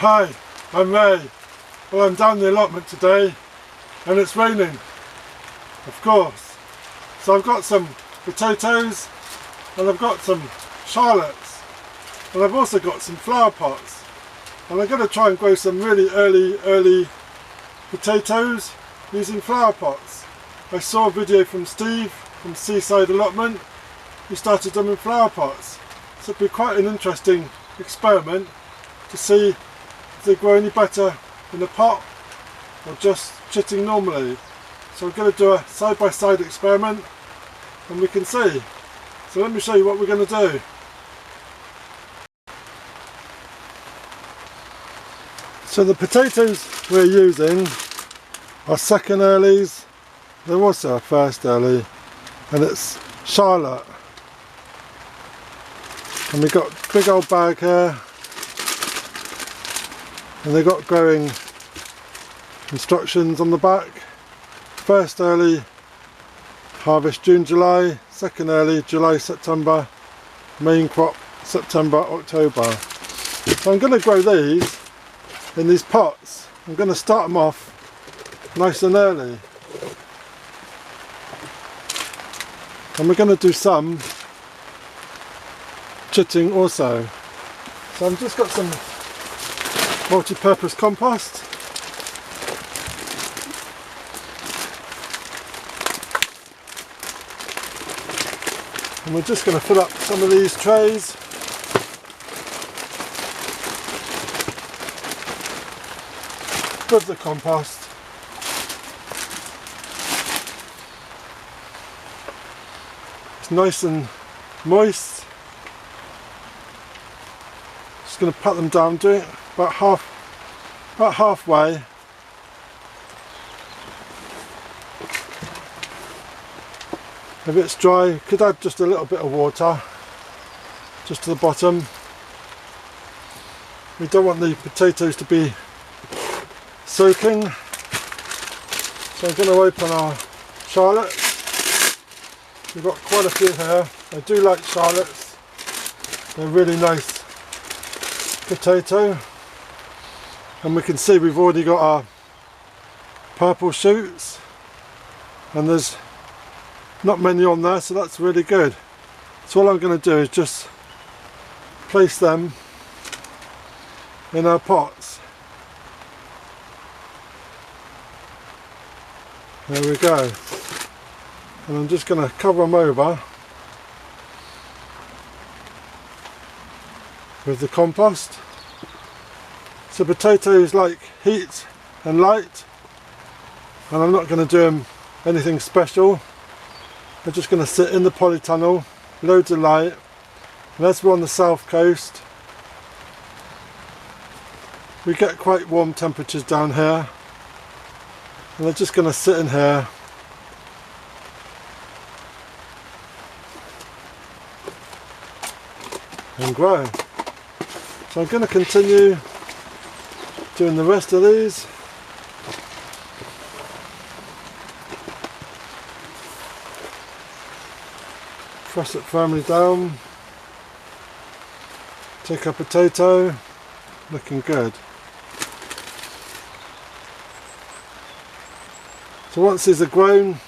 Hi, I'm Ray. Well, I'm down the allotment today and it's raining, of course. So I've got some potatoes and I've got some shallots and I've also got some flower pots, and I'm going to try and grow some really early potatoes using flower pots. I saw a video from Steve from Seaside Allotment who started them in flower pots, so it'd be quite an interesting experiment to see if they grow any better in a pot or just chitting normally. So we're going to do a side-by-side experiment and we can see. So let me show you what we're going to do. So the potatoes we're using are second earlies. They're also a first early, and it's Charlotte. And we've got a big old bag here, and they've got growing instructions on the back. First early, harvest June, July. Second early, July, September. Main crop, September, October. So I'm going to grow these in these pots. I'm going to start them off nice and early. And we're going to do some chitting also. So I've just got some multi-purpose compost. And we're just going to fill up some of these trays. With the compost. It's nice and moist. Just going to pat them down, do it about halfway. If it's dry, could add just a little bit of water just to the bottom. We don't want the potatoes to be soaking, so I'm going to open our shallots. We've got quite a few here. I do like shallots. They're really nice potato, and we can see we've already got our purple shoots, and there's not many on there, so that's really good. So all I'm going to do is just place them in our pots. There we go. And I'm just going to cover them over with the compost. So potatoes like heat and light, and I'm not going to do them anything special. They're just going to sit in the polytunnel, loads of light, and as we're on the south coast, we get quite warm temperatures down here. And they're just going to sit in here and grow. So I'm going to continue doing the rest of these. Press it firmly down. Take a potato, looking good. So once these are grown,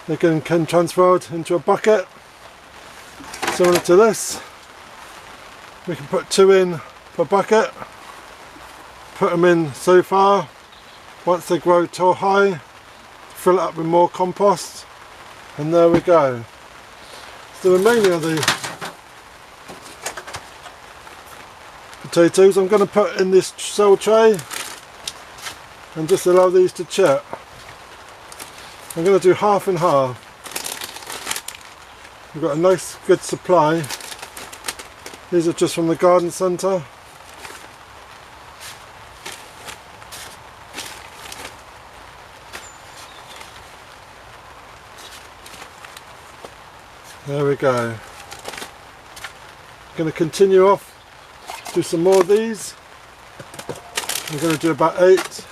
they can transferred into a bucket similar to this. We can put 2 in per bucket, put them in so far. Once they grow tall high, fill it up with more compost, and there we go. So the remaining of the potatoes I'm going to put in this cell tray and just allow these to chit. I'm going to do half and half. We've got a nice good supply. These are just from the garden centre. There we go. I'm going to continue off, do some more of these. I'm going to do about 8.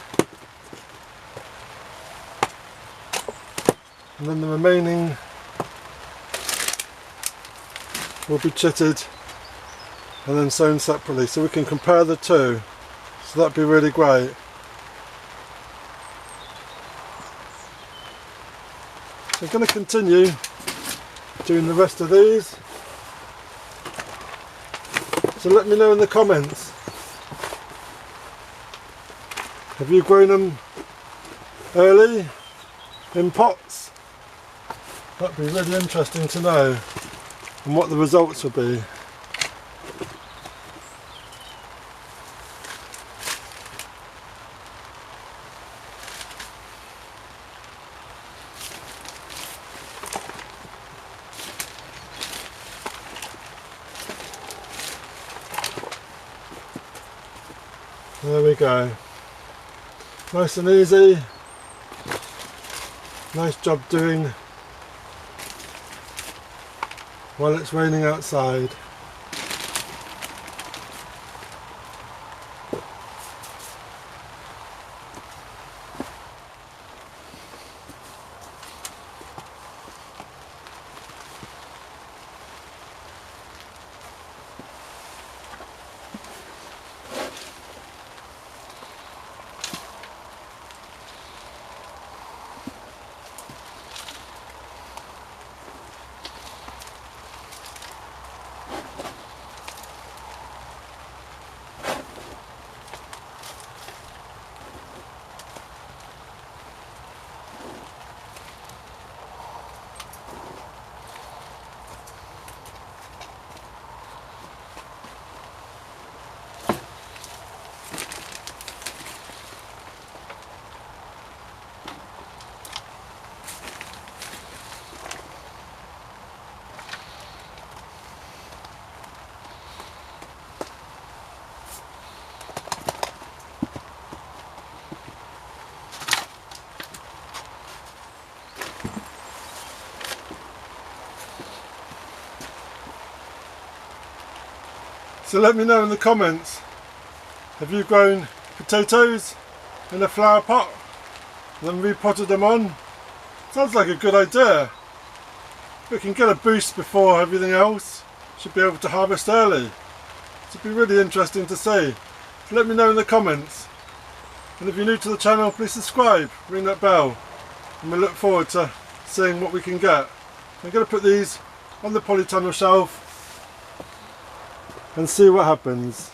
And then the remaining will be chitted and then sown separately, so we can compare the two. So that'd be really great. I'm going to continue doing the rest of these. So let me know in the comments, have you grown them early in pots? That'd be really interesting to know, and what the results would be. There we go. Nice and easy. Nice job doing while it's raining outside. So let me know in the comments, have you grown potatoes in a flower pot and then repotted them on? Sounds like a good idea. We can get a boost before everything else. Should be able to harvest early. It'd be really interesting to see. So let me know in the comments. And if you're new to the channel, please subscribe, ring that bell, and we look forward to seeing what we can get. I'm going to put these on the polytunnel shelf and see what happens.